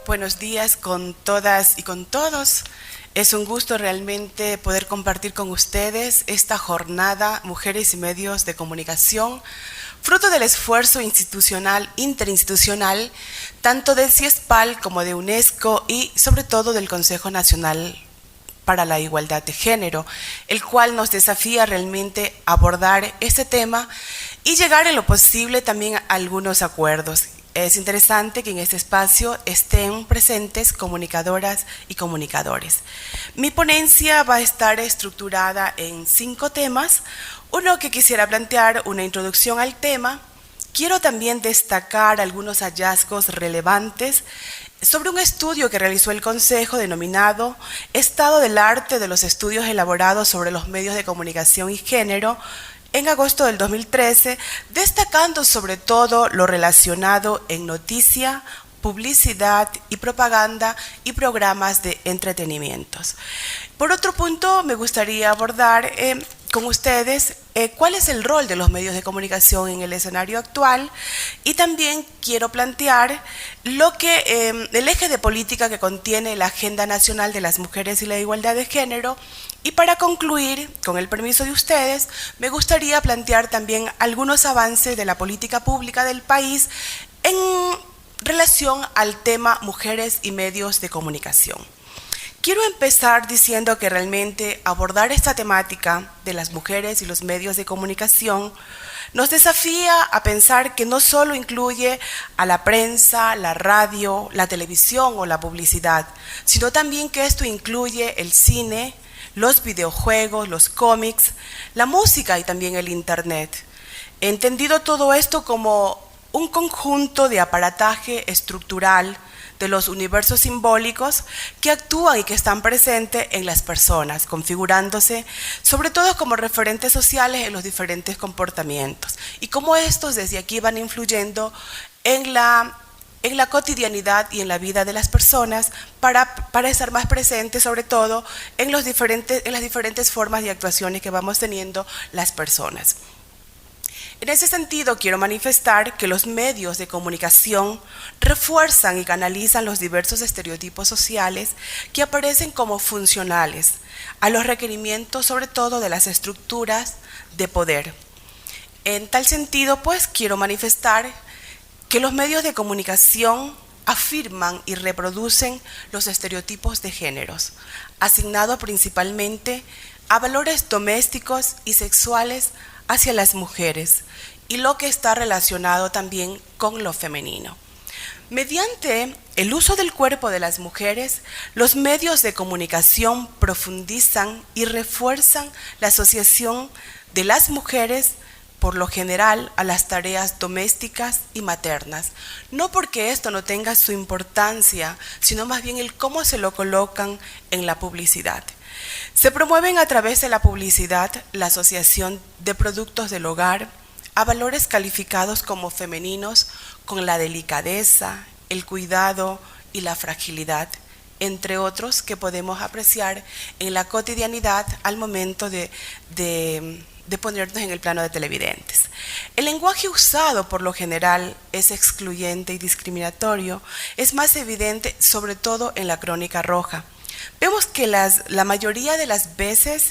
Buenos días con todas y con todos. Es un gusto realmente poder compartir con ustedes esta jornada Mujeres y Medios de Comunicación, fruto del esfuerzo interinstitucional, tanto del CIESPAL como de UNESCO y sobre todo del Consejo Nacional para la Igualdad de Género, el cual nos desafía realmente a abordar este tema y llegar en lo posible también a algunos acuerdos. Es interesante que en este espacio estén presentes comunicadoras y comunicadores. Mi ponencia va a estar estructurada en 5 temas. Uno que quisiera plantear, una introducción al tema. Quiero también destacar algunos hallazgos relevantes sobre un estudio que realizó el Consejo denominado Estado del Arte de los Estudios Elaborados sobre los Medios de Comunicación y Género, en agosto del 2013, destacando sobre todo lo relacionado en noticia, publicidad y propaganda y programas de entretenimientos. Por otro punto, me gustaría abordar con ustedes cuál es el rol de los medios de comunicación en el escenario actual y también quiero plantear el eje de política que contiene la Agenda Nacional de las Mujeres y la Igualdad de Género. Y para concluir, con el permiso de ustedes, me gustaría plantear también algunos avances de la política pública del país en relación al tema mujeres y medios de comunicación. Quiero empezar diciendo que realmente abordar esta temática de las mujeres y los medios de comunicación nos desafía a pensar que no solo incluye a la prensa, la radio, la televisión o la publicidad, sino también que esto incluye el cine, los videojuegos, los cómics, la música y también el internet. He entendido todo esto como un conjunto de aparataje estructural de los universos simbólicos que actúan y que están presentes en las personas, configurándose sobre todo como referentes sociales en los diferentes comportamientos y cómo estos desde aquí van influyendo en la cotidianidad y en la vida de las personas para estar más presentes sobre todo en las diferentes formas de actuaciones que vamos teniendo las personas. En ese sentido, quiero manifestar que los medios de comunicación refuerzan y canalizan los diversos estereotipos sociales que aparecen como funcionales a los requerimientos, sobre todo, de las estructuras de poder. En tal sentido, pues, quiero manifestar que los medios de comunicación afirman y reproducen los estereotipos de géneros, asignados principalmente a valores domésticos y sexuales hacia las mujeres y lo que está relacionado también con lo femenino. Mediante el uso del cuerpo de las mujeres, los medios de comunicación profundizan y refuerzan la asociación de las mujeres por lo general a las tareas domésticas y maternas, no porque esto no tenga su importancia, sino más bien el cómo se lo colocan en la publicidad. Se promueven a través de la publicidad la asociación de productos del hogar a valores calificados como femeninos con la delicadeza, el cuidado y la fragilidad, entre otros que podemos apreciar en la cotidianidad al momento de ponernos en el plano de televidentes. El lenguaje usado por lo general es excluyente y discriminatorio, es más evidente sobre todo en la Crónica Roja. Vemos que la mayoría de las veces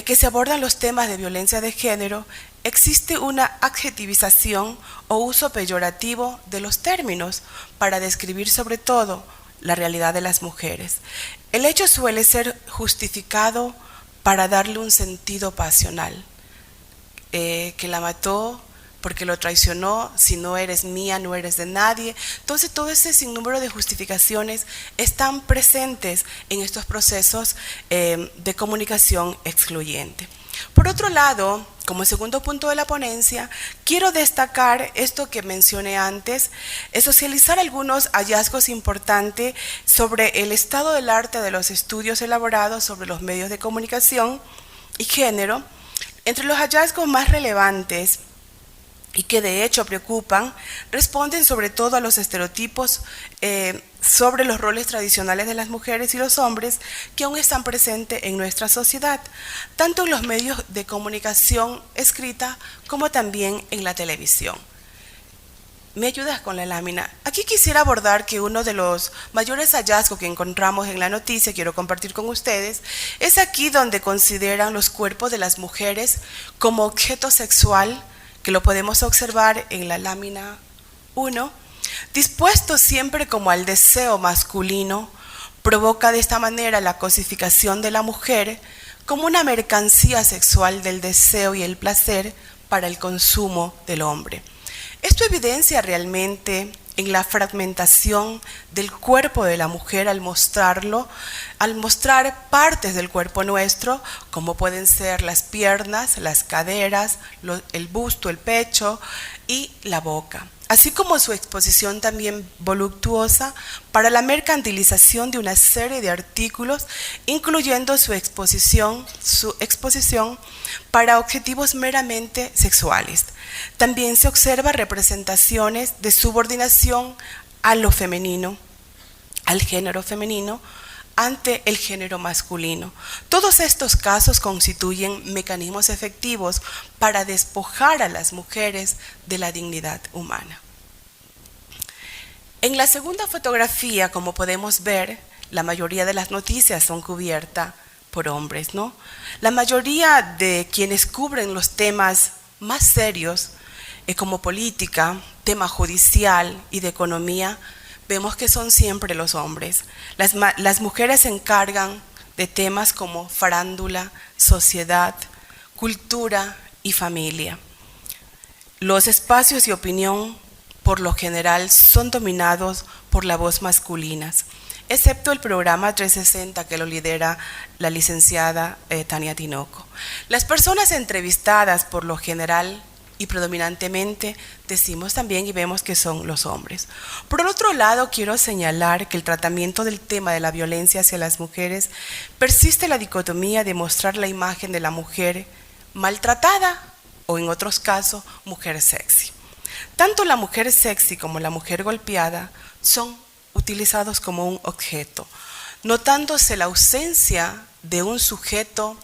que se abordan los temas de violencia de género, existe una adjetivización o uso peyorativo de los términos para describir sobre todo la realidad de las mujeres. El hecho suele ser justificado para darle un sentido pasional, que la mató porque lo traicionó, si no eres mía, no eres de nadie. Entonces, todo ese sinnúmero de justificaciones están presentes en estos procesos de comunicación excluyente. Por otro lado, como segundo punto de la ponencia, quiero destacar esto que mencioné antes, es socializar algunos hallazgos importantes sobre el estado del arte de los estudios elaborados sobre los medios de comunicación y género. Entre los hallazgos más relevantes y que de hecho preocupan, responden sobre todo a los estereotipos sobre los roles tradicionales de las mujeres y los hombres que aún están presentes en nuestra sociedad, tanto en los medios de comunicación escrita como también en la televisión. ¿Me ayudas con la lámina? Aquí quisiera abordar que uno de los mayores hallazgos que encontramos en la noticia, quiero compartir con ustedes, es aquí donde consideran los cuerpos de las mujeres como objeto sexual, que lo podemos observar en la lámina 1, dispuesto siempre como al deseo masculino, provoca de esta manera la cosificación de la mujer como una mercancía sexual del deseo y el placer para el consumo del hombre. Esto evidencia realmente en la fragmentación del cuerpo de la mujer al mostrar partes del cuerpo nuestro, como pueden ser las piernas, las caderas, el busto, el pecho y la boca, así como su exposición también voluptuosa para la mercantilización de una serie de artículos, incluyendo su exposición para objetivos meramente sexuales. También se observa representaciones de subordinación a lo femenino, al género femenino, ante el género masculino. Todos estos casos constituyen mecanismos efectivos para despojar a las mujeres de la dignidad humana. En la segunda fotografía, como podemos ver, la mayoría de las noticias son cubiertas por hombres, ¿no? La mayoría de quienes cubren los temas más serios, como política, tema judicial y de economía, vemos que son siempre los hombres. Las mujeres se encargan de temas como farándula, sociedad, cultura y familia. Los espacios de opinión, por lo general, son dominados por la voz masculina, excepto el programa 360 que lo lidera la licenciada Tania Tinoco. Las personas entrevistadas, por lo general y predominantemente, decimos también y vemos que son los hombres. Por el otro lado, quiero señalar que el tratamiento del tema de la violencia hacia las mujeres persiste la dicotomía de mostrar la imagen de la mujer maltratada o, en otros casos, mujer sexy. Tanto la mujer sexy como la mujer golpeada son utilizados como un objeto, notándose la ausencia de un sujeto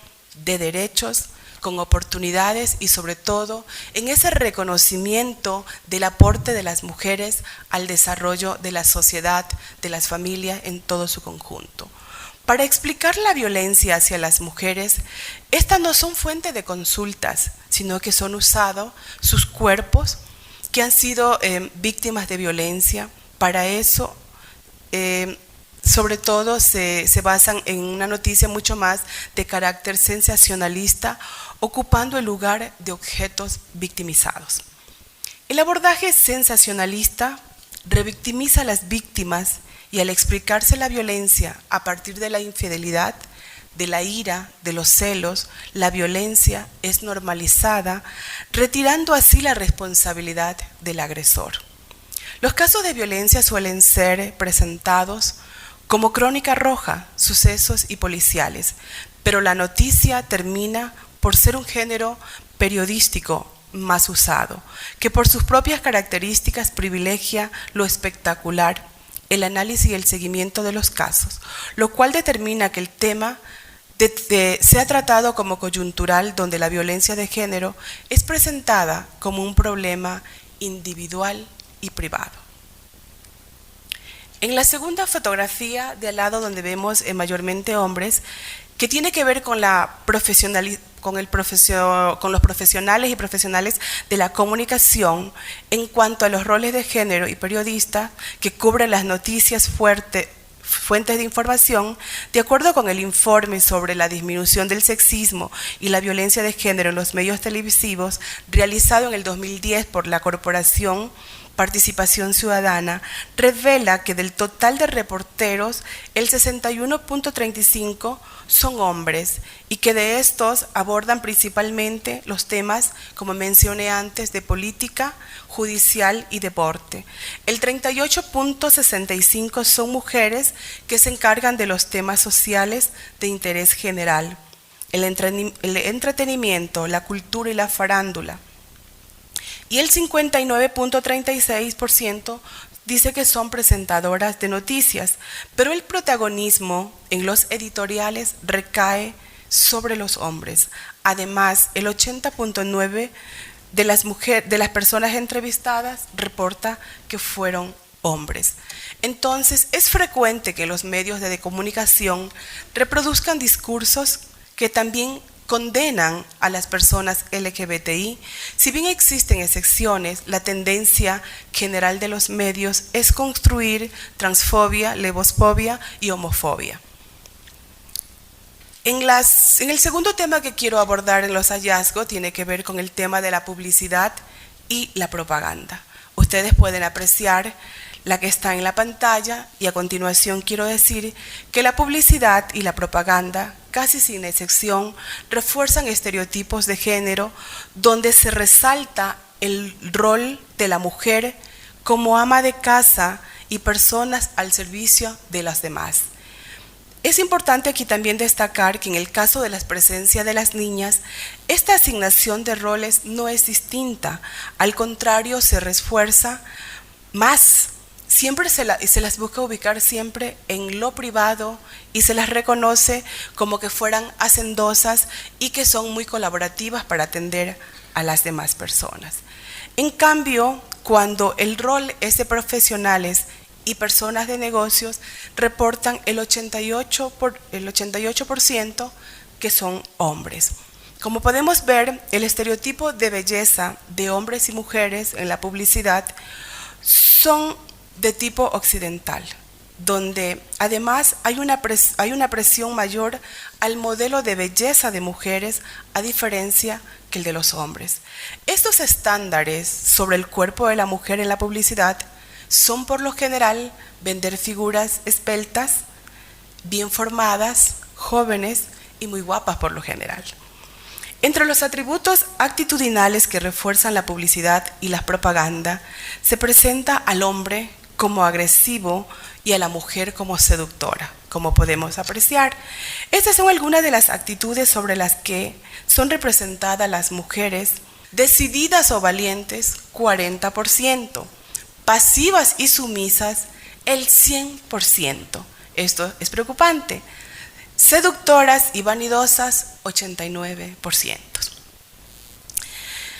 de derechos con oportunidades y sobre todo en ese reconocimiento del aporte de las mujeres al desarrollo de la sociedad, de las familias en todo su conjunto. Para explicar la violencia hacia las mujeres, estas no son fuente de consultas, sino que son usados sus cuerpos que han sido víctimas de violencia. Para eso, sobre todo, se basan en una noticia mucho más de carácter sensacionalista, ocupando el lugar de objetos victimizados. El abordaje sensacionalista revictimiza a las víctimas y al explicarse la violencia a partir de la infidelidad, de la ira, de los celos, la violencia es normalizada, retirando así la responsabilidad del agresor. Los casos de violencia suelen ser presentados como crónica roja, sucesos y policiales, pero la noticia termina por ser un género periodístico más usado, que por sus propias características privilegia lo espectacular, el análisis y el seguimiento de los casos, lo cual determina que el tema sea tratado como coyuntural, donde la violencia de género es presentada como un problema individual y privado. En la segunda fotografía de al lado, donde vemos mayormente hombres, que tiene que ver con con los profesionales y profesionales de la comunicación en cuanto a los roles de género y periodistas que cubren las noticias fuentes de información. De acuerdo con el informe sobre la disminución del sexismo y la violencia de género en los medios televisivos, realizado en el 2010 por la Corporación Participación Ciudadana, revela que del total de reporteros, el 61.35% son hombres y que de estos abordan principalmente los temas, como mencioné antes, de política, judicial y deporte. El 38.65% son mujeres que se encargan de los temas sociales de interés general, el entretenimiento, la cultura y la farándula. Y el 59.36% dice que son presentadoras de noticias, pero el protagonismo en los editoriales recae sobre los hombres. Además, el 80.9% de las personas entrevistadas reporta que fueron hombres. Entonces, es frecuente que los medios de comunicación reproduzcan discursos que también condenan a las personas LGBTI. Si bien existen excepciones, la tendencia general de los medios es construir transfobia, lesbofobia y homofobia. En el segundo tema que quiero abordar en los hallazgos tiene que ver con el tema de la publicidad y la propaganda. Ustedes pueden apreciar la que está en la pantalla y a continuación quiero decir que la publicidad y la propaganda, casi sin excepción, refuerzan estereotipos de género donde se resalta el rol de la mujer como ama de casa y personas al servicio de las demás. Es importante aquí también destacar que en el caso de la presencia de las niñas, esta asignación de roles no es distinta, al contrario se refuerza más. Siempre se las busca ubicar siempre en lo privado y se las reconoce como que fueran hacendosas y que son muy colaborativas para atender a las demás personas. En cambio, cuando el rol es de profesionales y personas de negocios, reportan el 88% que son hombres. Como podemos ver, el estereotipo de belleza de hombres y mujeres en la publicidad son de tipo occidental, donde además hay una presión mayor al modelo de belleza de mujeres a diferencia que el de los hombres. Estos estándares sobre el cuerpo de la mujer en la publicidad son por lo general vender figuras esbeltas, bien formadas, jóvenes y muy guapas por lo general. Entre los atributos actitudinales que refuerzan la publicidad y la propaganda, se presenta al hombre como agresivo y a la mujer como seductora, como podemos apreciar. Estas son algunas de las actitudes sobre las que son representadas las mujeres: decididas o valientes, 40%, pasivas y sumisas, el 100%. Esto es preocupante. Seductoras y vanidosas, 89%.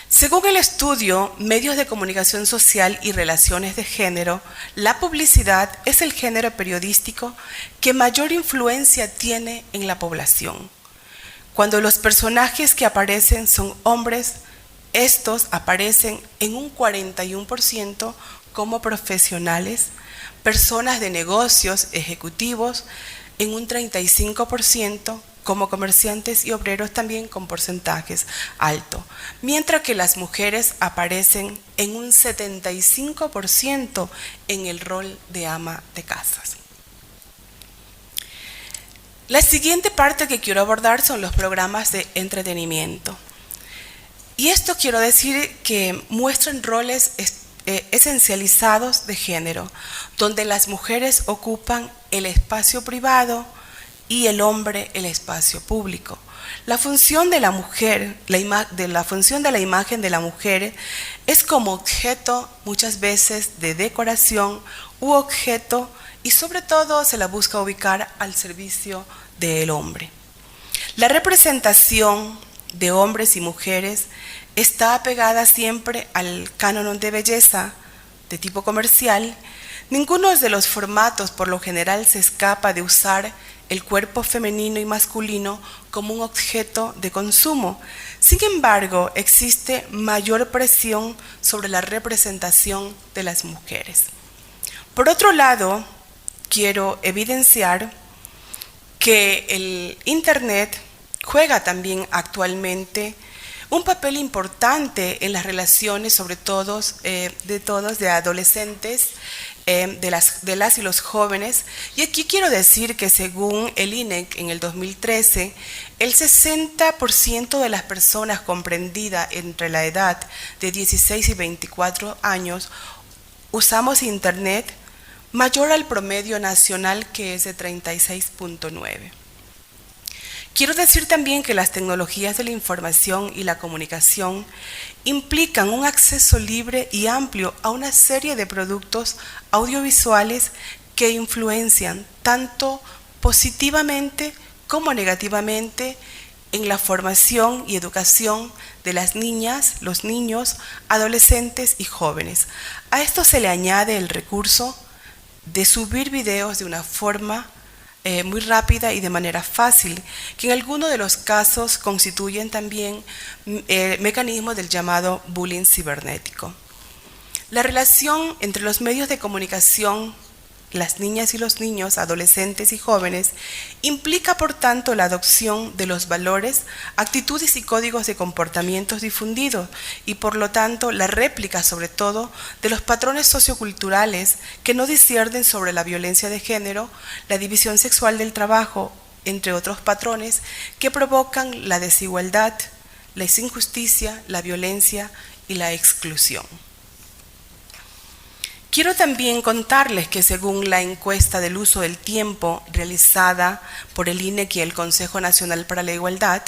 Según el estudio Medios de Comunicación Social y Relaciones de Género, la publicidad es el género periodístico que mayor influencia tiene en la población. Cuando los personajes que aparecen son hombres, estos aparecen en un 41% como profesionales, personas de negocios, ejecutivos, en un 35%, como comerciantes y obreros también con porcentajes altos, mientras que las mujeres aparecen en un 75% en el rol de ama de casas. La siguiente parte que quiero abordar son los programas de entretenimiento. Y esto quiero decir que muestran roles esencializados de género, donde las mujeres ocupan el espacio privado y el hombre el espacio público. La función de la mujer, la función de la imagen de la mujer es como objeto muchas veces de decoración u objeto, y sobre todo se la busca ubicar al servicio del hombre. La representación de hombres y mujeres está apegada siempre al canon de belleza de tipo comercial. Ninguno de los formatos por lo general se escapa de usar el cuerpo femenino y masculino como un objeto de consumo. Sin embargo, existe mayor presión sobre la representación de las mujeres. Por otro lado, quiero evidenciar que el Internet juega también actualmente un papel importante en las relaciones, sobre todo de adolescentes, de las y los jóvenes. Y aquí quiero decir que según el INEC en el 2013, el 60% de las personas comprendidas entre la edad de 16 y 24 años usamos Internet, mayor al promedio nacional, que es de 36.9. Quiero decir también que las tecnologías de la información y la comunicación implican un acceso libre y amplio a una serie de productos audiovisuales que influencian tanto positivamente como negativamente en la formación y educación de las niñas, los niños, adolescentes y jóvenes. A esto se le añade el recurso de subir videos de una forma muy rápida y de manera fácil, que en algunos de los casos constituyen también mecanismos del llamado bullying cibernético. La relación entre los medios de comunicación, las niñas y los niños, adolescentes y jóvenes, implica por tanto la adopción de los valores, actitudes y códigos de comportamientos difundidos y por lo tanto la réplica sobre todo de los patrones socioculturales que no disciernen sobre la violencia de género, la división sexual del trabajo, entre otros patrones que provocan la desigualdad, la injusticia, la violencia y la exclusión. Quiero también contarles que según la encuesta del uso del tiempo realizada por el INEC y el Consejo Nacional para la Igualdad,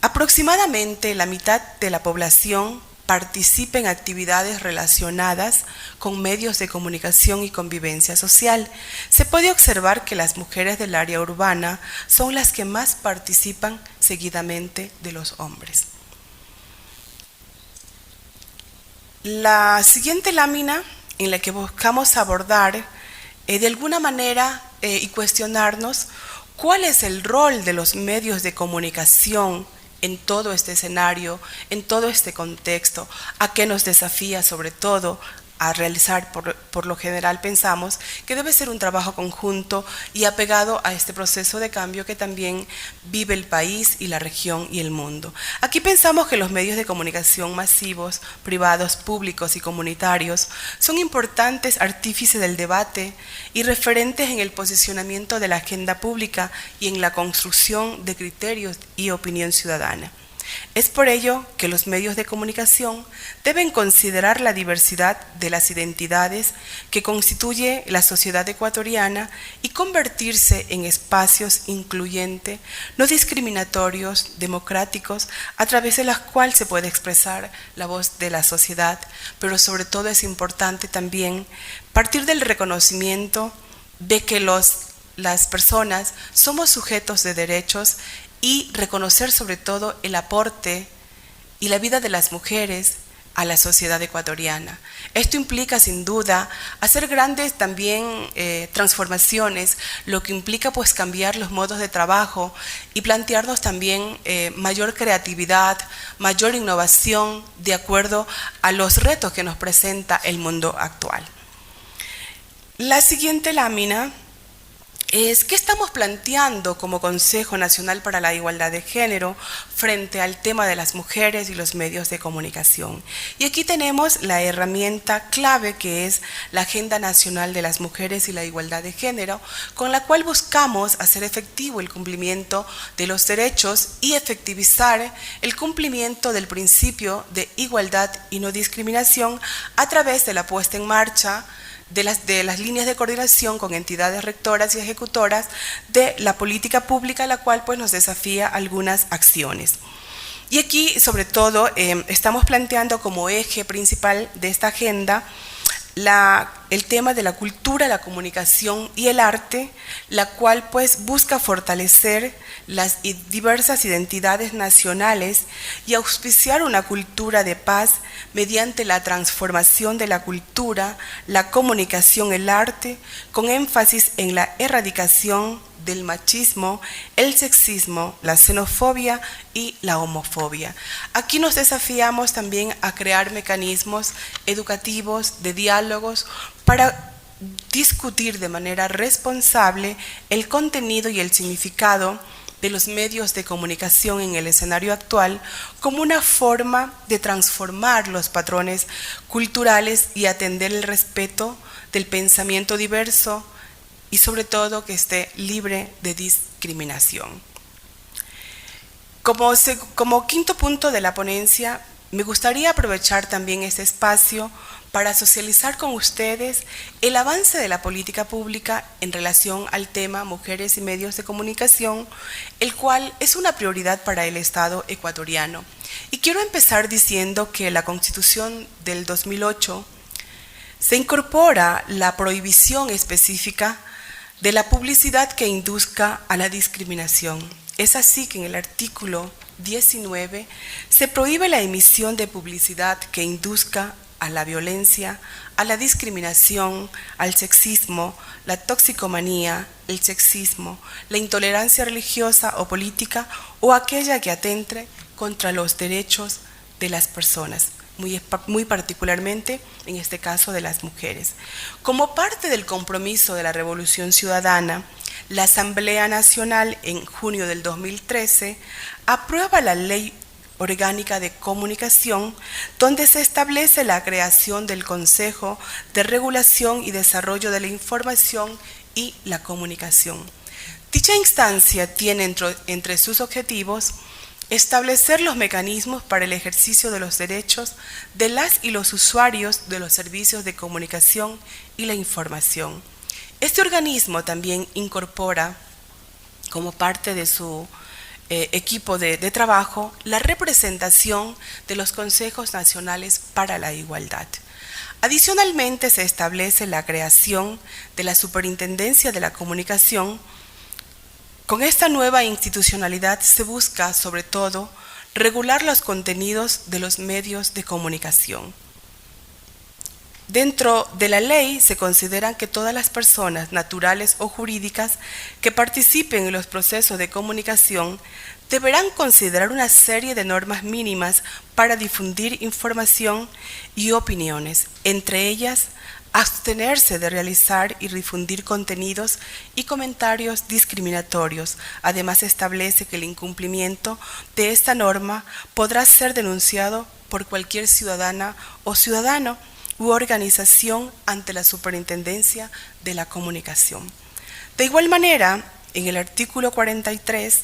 aproximadamente la mitad de la población participa en actividades relacionadas con medios de comunicación y convivencia social. Se puede observar que las mujeres del área urbana son las que más participan seguidamente de los hombres. La siguiente lámina en la que buscamos abordar de alguna manera y cuestionarnos cuál es el rol de los medios de comunicación en todo este escenario, en todo este contexto, a qué nos desafía sobre todo a realizar. Por lo general pensamos que debe ser un trabajo conjunto y apegado a este proceso de cambio que también vive el país y la región y el mundo. Aquí pensamos que los medios de comunicación masivos, privados, públicos y comunitarios son importantes artífices del debate y referentes en el posicionamiento de la agenda pública y en la construcción de criterios y opinión ciudadana. Es por ello que los medios de comunicación deben considerar la diversidad de las identidades que constituye la sociedad ecuatoriana y convertirse en espacios incluyentes, no discriminatorios, democráticos, a través de los cuales se puede expresar la voz de la sociedad, pero sobre todo es importante también partir del reconocimiento de que las personas somos sujetos de derechos y reconocer sobre todo el aporte y la vida de las mujeres a la sociedad ecuatoriana. Esto implica sin duda hacer grandes también transformaciones, lo que implica pues cambiar los modos de trabajo y plantearnos también mayor creatividad, mayor innovación de acuerdo a los retos que nos presenta el mundo actual. La siguiente lámina es qué estamos planteando como Consejo Nacional para la Igualdad de Género frente al tema de las mujeres y los medios de comunicación. Y aquí tenemos la herramienta clave que es la Agenda Nacional de las Mujeres y la Igualdad de Género, con la cual buscamos hacer efectivo el cumplimiento de los derechos y efectivizar el cumplimiento del principio de igualdad y no discriminación a través de la puesta en marcha de las líneas de coordinación con entidades rectoras y ejecutoras de la política pública, la cual pues nos desafía algunas acciones. Y aquí sobre todo estamos planteando como eje principal de esta agenda el tema de la cultura, la comunicación y el arte, la cual pues busca fortalecer las diversas identidades nacionales y auspiciar una cultura de paz mediante la transformación de la cultura, la comunicación, el arte, con énfasis en la erradicación del machismo, el sexismo, la xenofobia y la homofobia. Aquí nos desafiamos también a crear mecanismos educativos, de diálogos, para discutir de manera responsable el contenido y el significado de los medios de comunicación en el escenario actual como una forma de transformar los patrones culturales y atender el respeto del pensamiento diverso y sobre todo que esté libre de discriminación. Como quinto punto de la ponencia, me gustaría aprovechar también este espacio para socializar con ustedes el avance de la política pública en relación al tema mujeres y medios de comunicación, el cual es una prioridad para el Estado ecuatoriano. Y quiero empezar diciendo que la Constitución del 2008 se incorpora la prohibición específica de la publicidad que induzca a la discriminación. Es así que en el artículo 19 se prohíbe la emisión de publicidad que induzca a la violencia, a la discriminación, al sexismo, la toxicomanía, el sexismo, la intolerancia religiosa o política o aquella que atente contra los derechos de las personas, muy particularmente en este caso de las mujeres. Como parte del compromiso de la Revolución Ciudadana, la Asamblea Nacional en junio del 2013 aprueba la Ley Orgánica de Comunicación, donde se establece la creación del Consejo de Regulación y Desarrollo de la Información y la Comunicación. Dicha instancia tiene entre sus objetivos establecer los mecanismos para el ejercicio de los derechos de las y los usuarios de los servicios de comunicación y la información. Este organismo también incorpora como parte de su equipo de trabajo la representación de los consejos nacionales para la igualdad. Adicionalmente, se establece la creación de la Superintendencia de la Comunicación. Con esta nueva institucionalidad se busca, sobre todo, regular los contenidos de los medios de comunicación. Dentro de la ley se consideran que todas las personas naturales o jurídicas que participen en los procesos de comunicación deberán considerar una serie de normas mínimas para difundir información y opiniones, entre ellas abstenerse de realizar y difundir contenidos y comentarios discriminatorios. Además, establece que el incumplimiento de esta norma podrá ser denunciado por cualquier ciudadana o ciudadano u organización ante la Superintendencia de la Comunicación. De igual manera, en el artículo 43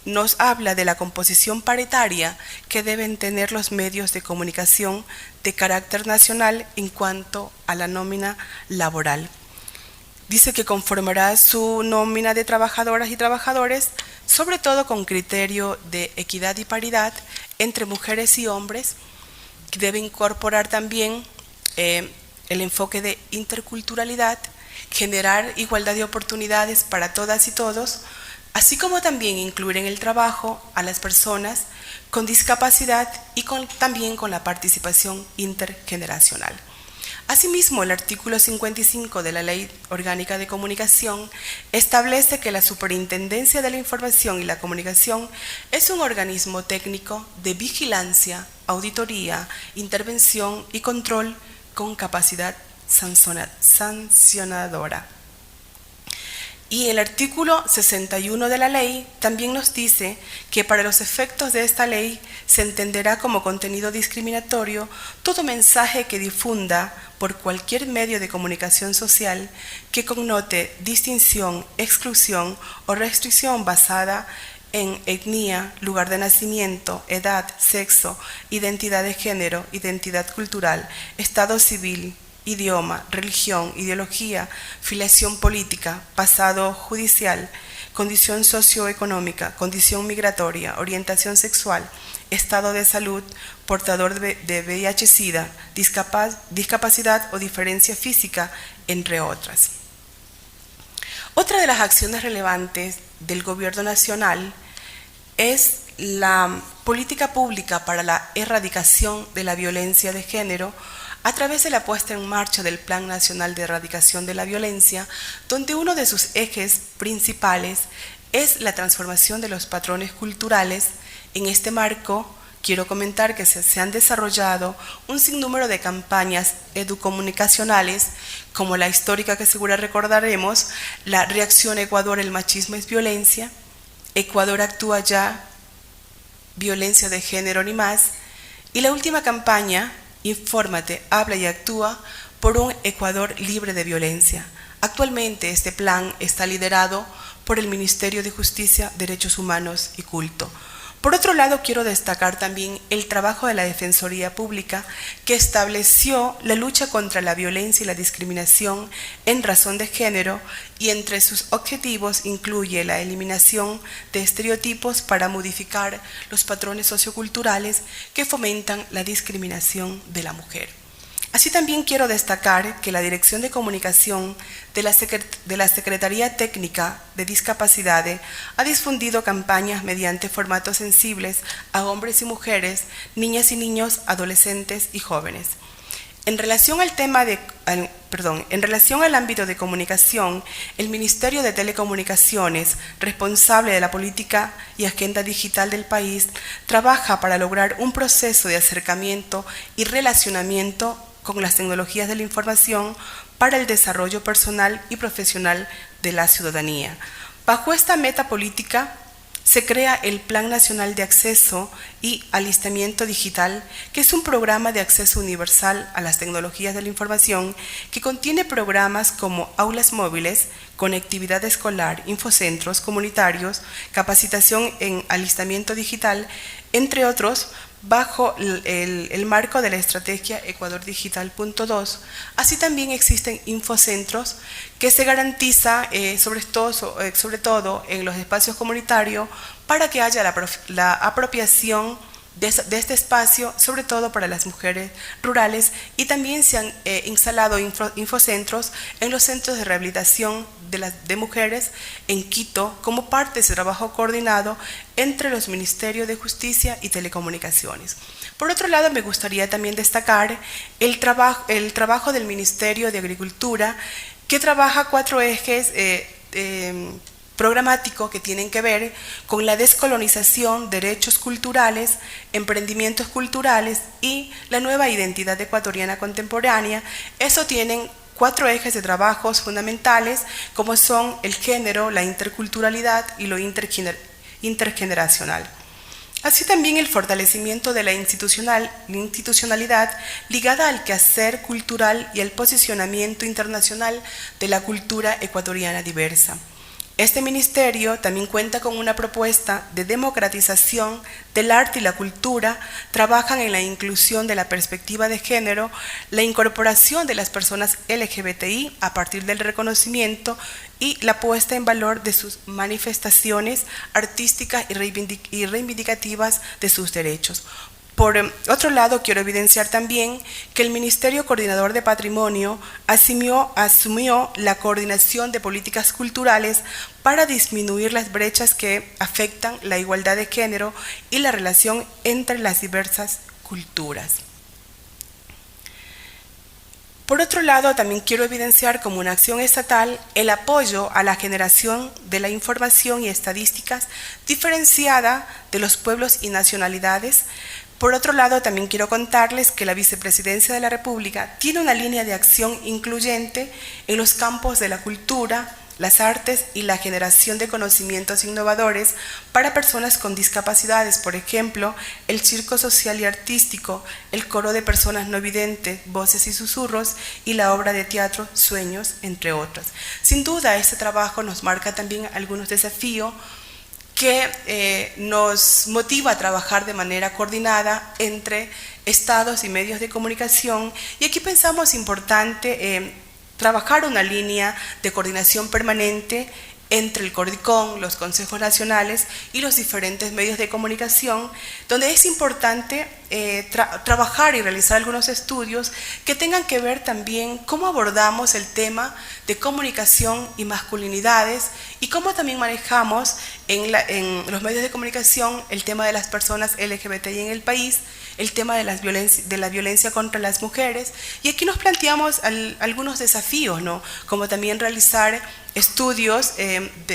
nos habla de la composición paritaria que deben tener los medios de comunicación de carácter nacional en cuanto a la nómina laboral. Dice que conformará su nómina de trabajadoras y trabajadores, sobre todo con criterio de equidad y paridad entre mujeres y hombres, que debe incorporar también el enfoque de interculturalidad, generar igualdad de oportunidades para todas y todos, así como también incluir en el trabajo a las personas con discapacidad y también con la participación intergeneracional. Asimismo, el artículo 55 de la Ley Orgánica de Comunicación establece que la Superintendencia de la Información y la Comunicación es un organismo técnico de vigilancia, auditoría, intervención y control con capacidad sancionadora. Y el artículo 61 de la ley también nos dice que para los efectos de esta ley se entenderá como contenido discriminatorio todo mensaje que difunda por cualquier medio de comunicación social que connote distinción, exclusión o restricción basada en etnia, lugar de nacimiento, edad, sexo, identidad de género, identidad cultural, estado civil, idioma, religión, ideología, filiación política, pasado judicial, condición socioeconómica, condición migratoria, orientación sexual, estado de salud, portador de VIH-Sida, discapacidad o diferencia física, entre otras. Otra de las acciones relevantes del Gobierno Nacional es la política pública para la erradicación de la violencia de género a través de la puesta en marcha del Plan Nacional de Erradicación de la Violencia, donde uno de sus ejes principales es la transformación de los patrones culturales. En este marco, quiero comentar que se han desarrollado un sinnúmero de campañas educomunicacionales, como la histórica que seguro recordaremos, la Reacción Ecuador, el machismo es violencia, Ecuador actúa ya, violencia de género ni más, y la última campaña, Infórmate, habla y actúa por un Ecuador libre de violencia. Actualmente este plan está liderado por el Ministerio de Justicia, Derechos Humanos y Culto. Por otro lado, quiero destacar también el trabajo de la Defensoría Pública, que estableció la lucha contra la violencia y la discriminación en razón de género, y entre sus objetivos incluye la eliminación de estereotipos para modificar los patrones socioculturales que fomentan la discriminación de la mujer. Así también quiero destacar que la Dirección de Comunicación de la Secretaría Técnica de Discapacidad ha difundido campañas mediante formatos sensibles a hombres y mujeres, niñas y niños, adolescentes y jóvenes. En relación al ámbito de comunicación, el Ministerio de Telecomunicaciones, responsable de la política y agenda digital del país, trabaja para lograr un proceso de acercamiento y relacionamiento con las tecnologías de la información para el desarrollo personal y profesional de la ciudadanía. Bajo esta meta política, se crea el Plan Nacional de Acceso y Alistamiento Digital, que es un programa de acceso universal a las tecnologías de la información que contiene programas como aulas móviles, conectividad escolar, infocentros comunitarios, capacitación en alistamiento digital, entre otros, bajo el marco de la estrategia Ecuador Digital .2. Así también existen infocentros que se garantiza sobre todo en los espacios comunitarios para que haya la apropiación de este espacio, sobre todo para las mujeres rurales, y también se han instalado infocentros en los centros de rehabilitación de mujeres en Quito como parte de ese trabajo coordinado entre los Ministerios de Justicia y Telecomunicaciones. Por otro lado, me gustaría también destacar el trabajo del Ministerio de Agricultura, que trabaja 4 ejes programático que tienen que ver con la descolonización, derechos culturales, emprendimientos culturales y la nueva identidad ecuatoriana contemporánea. Eso tienen 4 ejes de trabajos fundamentales, como son el género, la interculturalidad y lo intergeneracional. Así también el fortalecimiento de la institucionalidad ligada al quehacer cultural y al posicionamiento internacional de la cultura ecuatoriana diversa. Este ministerio también cuenta con una propuesta de democratización del arte y la cultura, trabajan en la inclusión de la perspectiva de género, la incorporación de las personas LGBTI a partir del reconocimiento y la puesta en valor de sus manifestaciones artísticas y reivindicativas de sus derechos. Por otro lado, quiero evidenciar también que el Ministerio Coordinador de Patrimonio asumió la coordinación de políticas culturales para disminuir las brechas que afectan la igualdad de género y la relación entre las diversas culturas. Por otro lado, también quiero evidenciar como una acción estatal el apoyo a la generación de la información y estadísticas diferenciada de los pueblos y nacionalidades. Por otro lado, también quiero contarles que la Vicepresidencia de la República tiene una línea de acción incluyente en los campos de la cultura, las artes y la generación de conocimientos innovadores para personas con discapacidades, por ejemplo, el circo social y artístico, el coro de personas no videntes, voces y susurros, y la obra de teatro Sueños, entre otras. Sin duda, este trabajo nos marca también algunos desafíos que nos motiva a trabajar de manera coordinada entre estados y medios de comunicación, y aquí pensamos importante trabajar una línea de coordinación permanente entre el CORDICON, los consejos nacionales y los diferentes medios de comunicación, donde es importante trabajar y realizar algunos estudios que tengan que ver también cómo abordamos el tema de comunicación y masculinidades y cómo también manejamos en los medios de comunicación el tema de las personas LGBTI en el país, el tema de la violencia contra las mujeres. Y aquí nos planteamos algunos desafíos, ¿no? Como también realizar estudios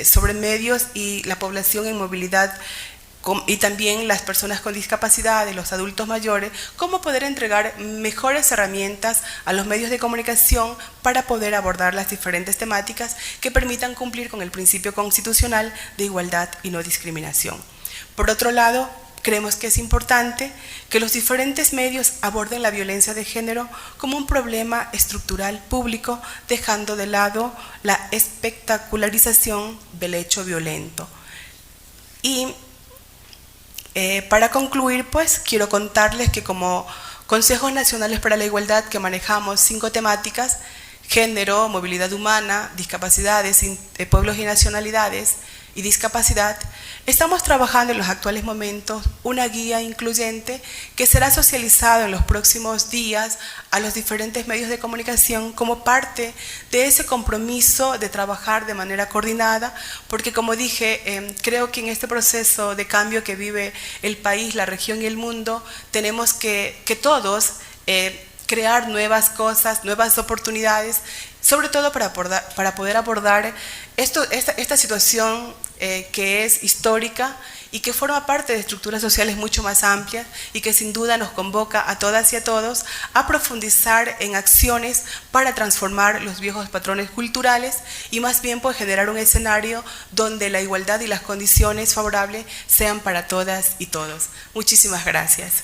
sobre medios y la población en movilidad, y también las personas con discapacidad, los adultos mayores, cómo poder entregar mejores herramientas a los medios de comunicación para poder abordar las diferentes temáticas que permitan cumplir con el principio constitucional de igualdad y no discriminación. Por otro lado, creemos que es importante que los diferentes medios aborden la violencia de género como un problema estructural público, dejando de lado la espectacularización del hecho violento. Y para concluir, pues, quiero contarles que como Consejos Nacionales para la Igualdad, que manejamos 5 temáticas: género, movilidad humana, discapacidades, pueblos y nacionalidades, y discapacidad, estamos trabajando en los actuales momentos una guía incluyente que será socializada en los próximos días a los diferentes medios de comunicación como parte de ese compromiso de trabajar de manera coordinada, porque como dije, creo que en este proceso de cambio que vive el país, la región y el mundo, tenemos que todos crear nuevas cosas, nuevas oportunidades, sobre todo para poder abordar esta situación que es histórica y que forma parte de estructuras sociales mucho más amplias y que sin duda nos convoca a todas y a todos a profundizar en acciones para transformar los viejos patrones culturales y más bien pues generar un escenario donde la igualdad y las condiciones favorables sean para todas y todos. Muchísimas gracias.